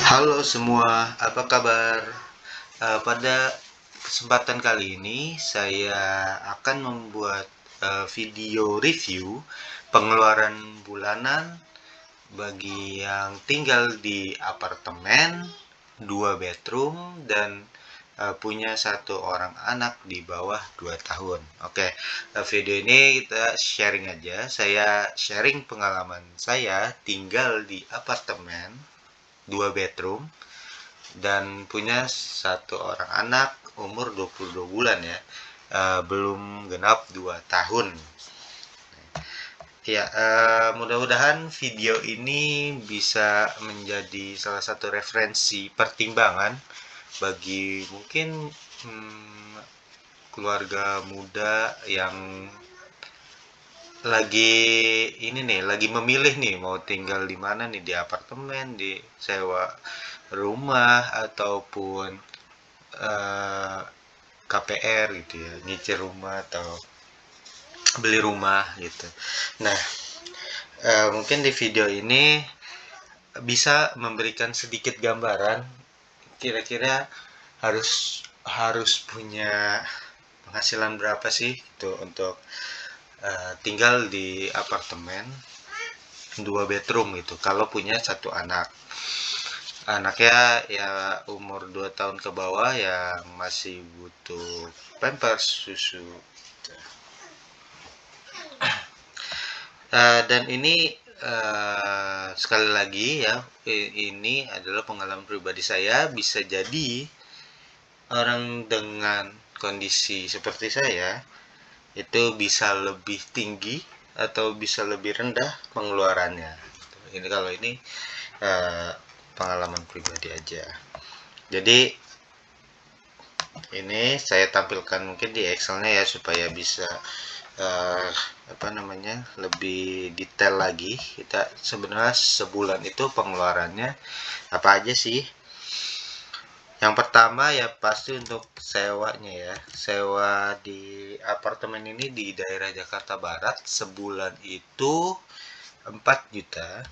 Halo semua, apa kabar? Pada kesempatan kali ini saya akan membuat video review pengeluaran bulanan bagi yang tinggal di apartemen 2 bedroom dan punya satu orang anak di bawah 2 tahun. Oke, video ini kita sharing aja. Saya sharing pengalaman saya tinggal di apartemen 2 bedroom dan punya satu orang anak umur 22 bulan ya, belum genap 2 tahun. Ya, mudah-mudahan video ini bisa menjadi salah satu referensi pertimbangan bagi mungkin keluarga muda yang lagi memilih nih mau tinggal di mana nih, di apartemen, di sewa rumah ataupun KPR gitu ya, nyicil rumah atau beli rumah gitu. Nah, mungkin di video ini bisa memberikan sedikit gambaran kira-kira harus harus punya penghasilan berapa sih gitu untuk tinggal di apartemen 2 bedroom gitu kalau punya satu anak. Anaknya ya umur 2 tahun ke bawah yang masih butuh pampers, susu. Dan ini sekali lagi ya, ini adalah pengalaman pribadi saya. Bisa jadi orang dengan kondisi seperti saya itu bisa lebih tinggi atau bisa lebih rendah pengeluarannya. Ini kalau ini eh, pengalaman pribadi aja. Jadi ini saya tampilkan mungkin di Excelnya ya supaya bisa uh, lebih detail lagi. Kita sebenarnya sebulan itu pengeluarannya apa aja sih? Yang pertama ya pasti untuk sewanya ya. Sewa di apartemen ini di daerah Jakarta Barat sebulan itu 4 juta.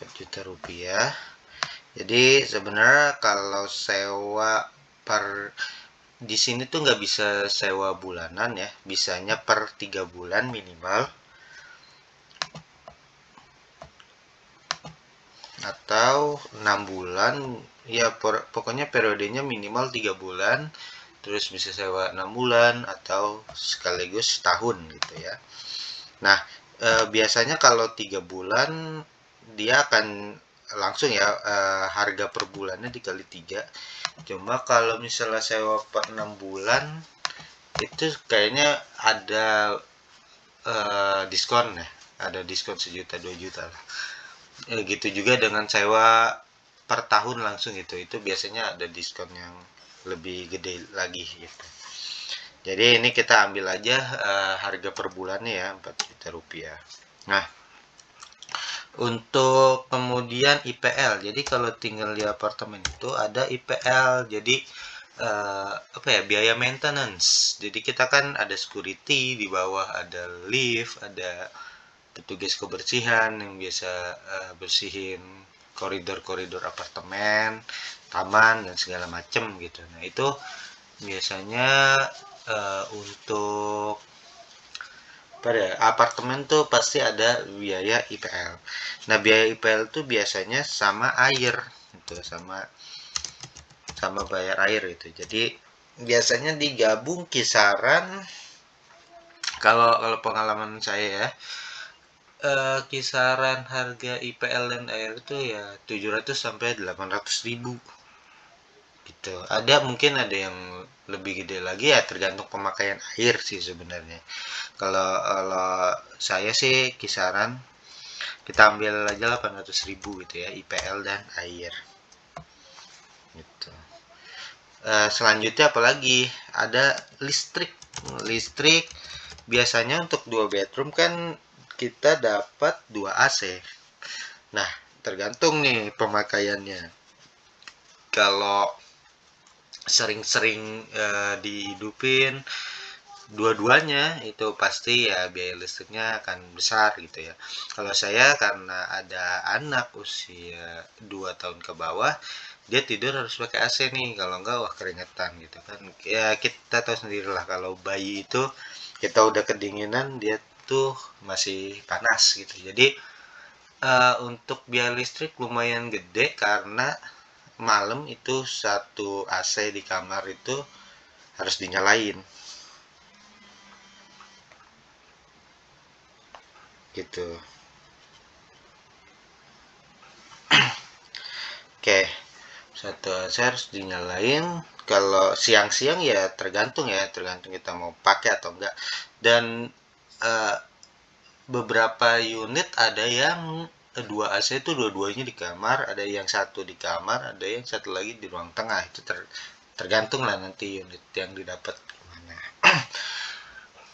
4 juta rupiah. Jadi sebenarnya kalau sewa per di sini tuh nggak bisa sewa bulanan ya, bisanya per 3 bulan minimal atau 6 bulan ya, pokoknya periodenya minimal 3 bulan, terus bisa sewa 6 bulan atau sekaligus setahun gitu ya. Nah, biasanya kalau 3 bulan dia akan langsung ya, harga per bulannya dikali 3. Cuma kalau misalnya sewa per 6 bulan itu kayaknya ada diskon ya, ada diskon 1 juta 2 juta lah. Gitu juga dengan sewa per tahun langsung gitu, itu biasanya ada diskon yang lebih gede lagi gitu. Jadi ini kita ambil aja harga per bulannya ya 4 juta rupiah. Nah, untuk kemudian IPL, jadi kalau tinggal di apartemen itu ada IPL, jadi apa ya, biaya maintenance. Jadi kita kan ada security di bawah, ada lift, ada petugas kebersihan yang biasa bersihin koridor-koridor apartemen, taman dan segala macem gitu. Nah itu biasanya untuk pada apartemen tuh pasti ada biaya IPL. Nah biaya IPL tuh biasanya sama air gitu, sama sama bayar air gitu. Jadi biasanya digabung kisaran, kalau pengalaman saya ya, kisaran harga IPL dan air itu ya 700 sampai 800 ribu gitu. Ada mungkin ada yang lebih gede lagi ya, tergantung pemakaian air sih sebenarnya. Kalau saya sih kisaran kita ambil aja 800 ribu gitu ya, IPL dan air gitu. Selanjutnya apalagi ada listrik. Listrik biasanya untuk 2 bedroom kan kita dapat 2 AC. Nah, tergantung nih pemakaiannya. Kalau sering-sering dihidupin dua-duanya itu pasti ya biaya listriknya akan besar gitu ya. Kalau saya karena ada anak usia 2 tahun ke bawah, dia tidur harus pakai AC nih, kalau enggak wah keringetan gitu kan. Ya kita tahu sendirilah kalau bayi itu kita udah kedinginan dia tuh masih panas gitu. Jadi untuk biaya listrik lumayan gede karena malam itu satu AC di kamar itu harus dinyalain gitu. Oke, satu AC harus dinyalain. Kalau siang-siang ya tergantung kita mau pakai atau enggak. Dan eh, beberapa unit ada yang dua AC itu dua-duanya di kamar, ada yang satu di kamar, ada yang satu lagi di ruang tengah. Itu tergantung lah nanti unit yang didapat gimana.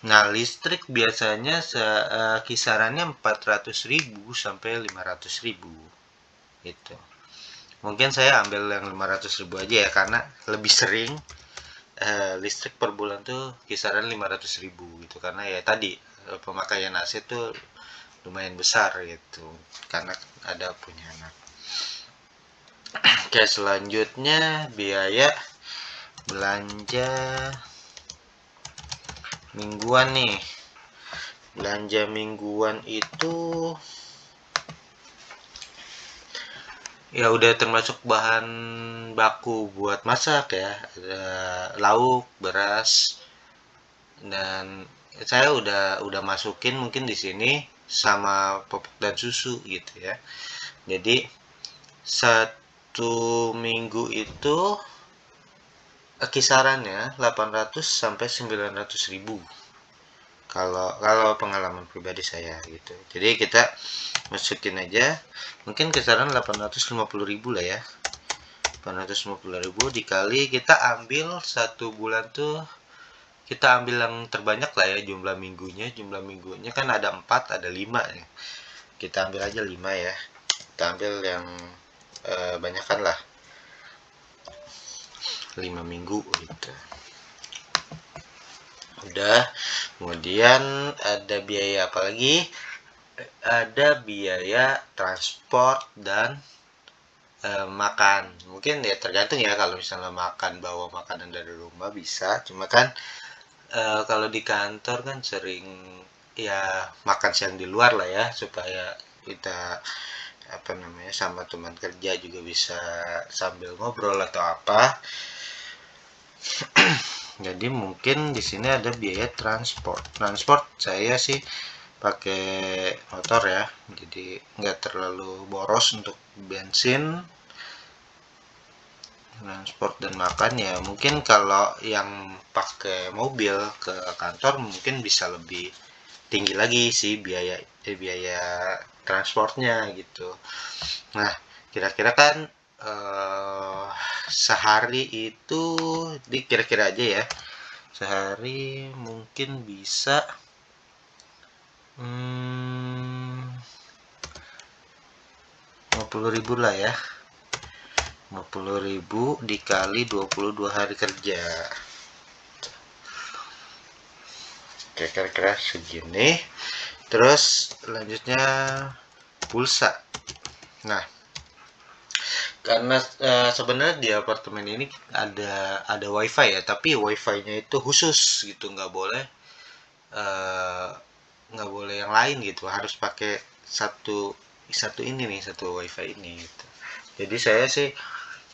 Nah, listrik biasanya kisarannya 400.000 sampai 500.000 gitu. Mungkin saya ambil yang 500.000 aja ya karena lebih sering listrik per bulan tuh kisaran 500.000 gitu karena ya tadi pemakaian AC tuh lumayan besar gitu karena ada punya anak. Oke, selanjutnya biaya belanja mingguan nih. Belanja mingguan itu ya udah termasuk bahan baku buat masak ya, ada lauk, beras, dan saya udah masukin mungkin di sini sama popok dan susu gitu ya. Jadi satu minggu itu kisarannya 800 sampai 900.000 kalau kalau pengalaman pribadi saya gitu. Jadi kita masukin aja mungkin kisaran 850.000 lah ya. 850.000 dikali kita ambil satu bulan tuh, kita ambil yang terbanyak lah ya jumlah minggunya kan ada 4 ada 5 ya. Kita ambil aja 5 ya, kita ambil yang banyakan lah 5 minggu gitu. Udah, kemudian ada biaya apa lagi? Ada biaya transport dan makan. Mungkin ya tergantung ya, kalau misalnya makan bawa makanan dari rumah bisa, cuma kan kalau di kantor kan sering ya makan siang di luar lah ya supaya kita apa namanya sama teman kerja juga bisa sambil ngobrol atau apa. Jadi mungkin di sini ada biaya transport. Transport saya sih pakai motor ya, jadi nggak terlalu boros untuk bensin. Transport dan makan ya mungkin kalau yang pakai mobil ke kantor mungkin bisa lebih tinggi lagi sih biaya transportnya gitu. Nah, kira-kira kan sehari itu kira-kira aja ya. Sehari mungkin bisa 50.000 lah ya. 50.000 dikali 22 hari kerja. Oke, kira-kira segini. Terus lanjutnya pulsa. Nah, karena sebenarnya di apartemen ini ada wifi ya, tapi wifi-nya itu khusus gitu, eh, nggak boleh yang lain gitu, harus pakai satu satu ini nih, satu wifi ini gitu. Jadi saya sih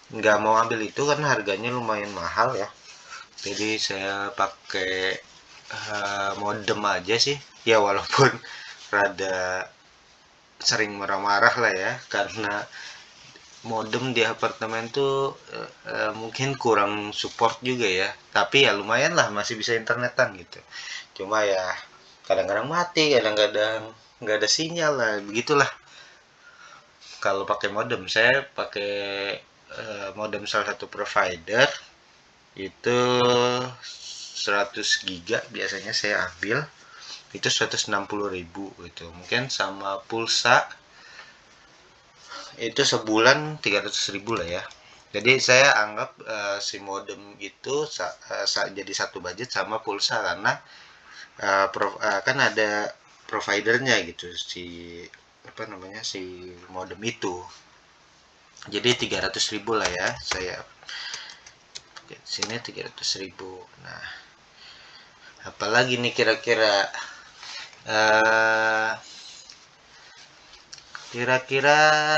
nggak mau ambil itu karena harganya lumayan mahal ya. Jadi saya pakai modem aja sih ya, walaupun rada sering marah-marah lah ya karena modem di apartemen tuh mungkin kurang support juga ya, tapi ya lumayan lah masih bisa internetan gitu. Cuma ya kadang-kadang mati, kadang-kadang nggak ada sinyal lah, begitulah. Kalau pakai modem saya pakai modem salah satu provider itu 100 giga biasanya saya ambil, itu 160.000 gitu. Mungkin sama pulsa itu sebulan 300.000 lah ya. Jadi saya anggap si modem itu jadi satu budget sama pulsa, karena kan ada providernya gitu, si modem itu. Jadi 300.000 lah ya, saya sini 300.000. Nah, apalagi nih kira-kira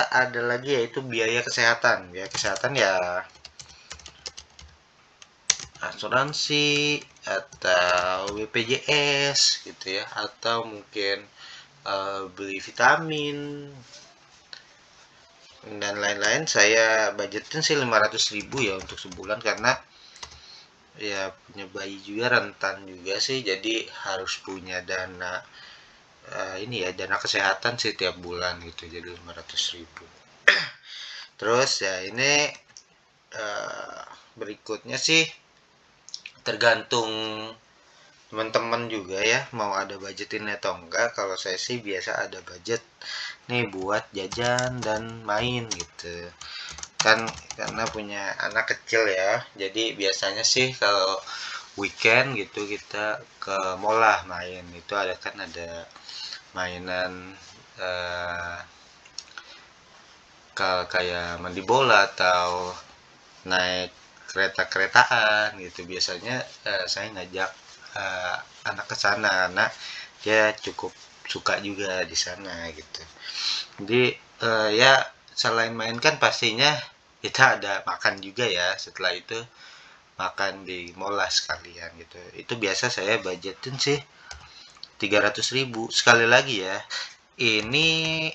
ada lagi, yaitu biaya kesehatan. Biaya kesehatan ya asuransi atau BPJS gitu ya, atau mungkin beli vitamin dan lain-lain. Saya budgetin sih 500.000 ya untuk sebulan, karena ya punya bayi juga, rentan juga sih, jadi harus punya dana dana kesehatan sih tiap bulan gitu, jadi 500.000. Terus ya ini berikutnya sih tergantung teman-teman juga ya, mau ada budgetin atau enggak. Kalau saya sih biasa ada budget nih buat jajan dan main gitu kan, karena punya anak kecil ya. Jadi biasanya sih kalau weekend gitu kita ke mall lah main. Itu ada mainan kayak mandi bola atau naik kereta-keretaan gitu. Biasanya saya ngajak anak ke sana karena dia cukup suka juga di sana gitu. Jadi ya selain main kan pastinya kita ada makan juga ya. Setelah itu makan di mall lah sekalian gitu. Itu biasa saya budgetin sih 300.000. Sekali lagi ya, ini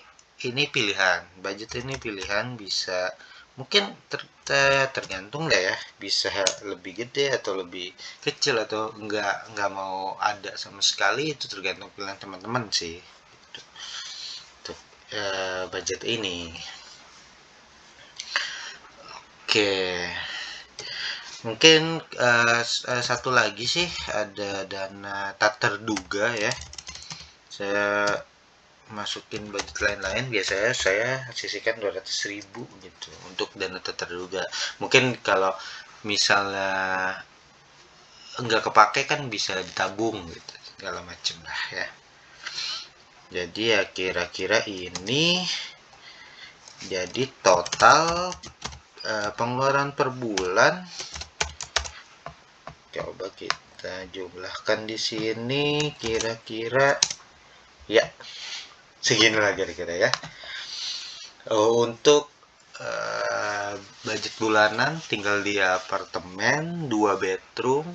pilihan. Budget ini pilihan, bisa mungkin tergantung lah ya, bisa lebih gede atau lebih kecil, atau enggak mau ada sama sekali. Itu tergantung pilihan teman-teman sih untuk budget ini. Oke, mungkin satu lagi sih, ada dana tak terduga ya. Saya masukin budget lain-lain, biasanya saya sisihkan 200.000 gitu untuk dana tak terduga. Mungkin kalau misalnya enggak kepake kan bisa ditabung gitu, segala macam lah ya. Jadi ya kira-kira ini jadi total pengeluaran per bulan. Coba kita jumlahkan di sini, kira-kira ya seginilah kira-kira ya. Untuk budget bulanan tinggal di apartemen 2 bedroom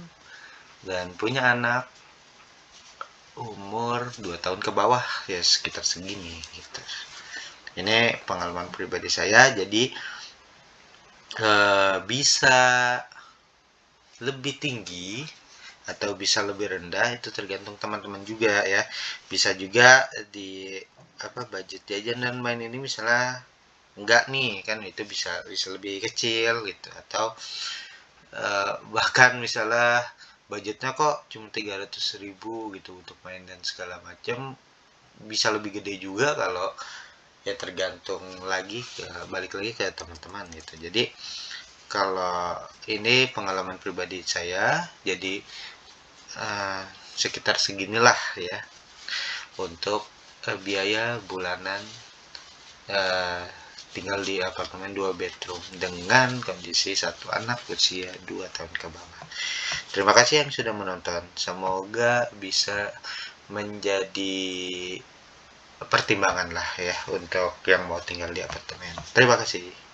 dan punya anak umur 2 tahun ke bawah ya, sekitar segini gitu. Ini pengalaman pribadi saya, jadi bisa lebih tinggi atau bisa lebih rendah, itu tergantung teman-teman juga ya. Bisa juga di budget jajan dan main ini misalnya enggak nih kan, itu bisa lebih kecil gitu. Atau bahkan misalnya budgetnya kok cuma 300.000 gitu untuk main dan segala macam, bisa lebih gede juga. Kalau ya tergantung lagi, balik lagi ke teman-teman gitu. Jadi kalau ini pengalaman pribadi saya, jadi sekitar seginilah ya untuk biaya bulanan tinggal di apartemen 2 bedroom dengan kondisi satu anak usia 2 tahun ke bawah. Terima kasih yang sudah menonton. Semoga bisa menjadi pertimbangan lah ya untuk yang mau tinggal di apartemen. Terima kasih.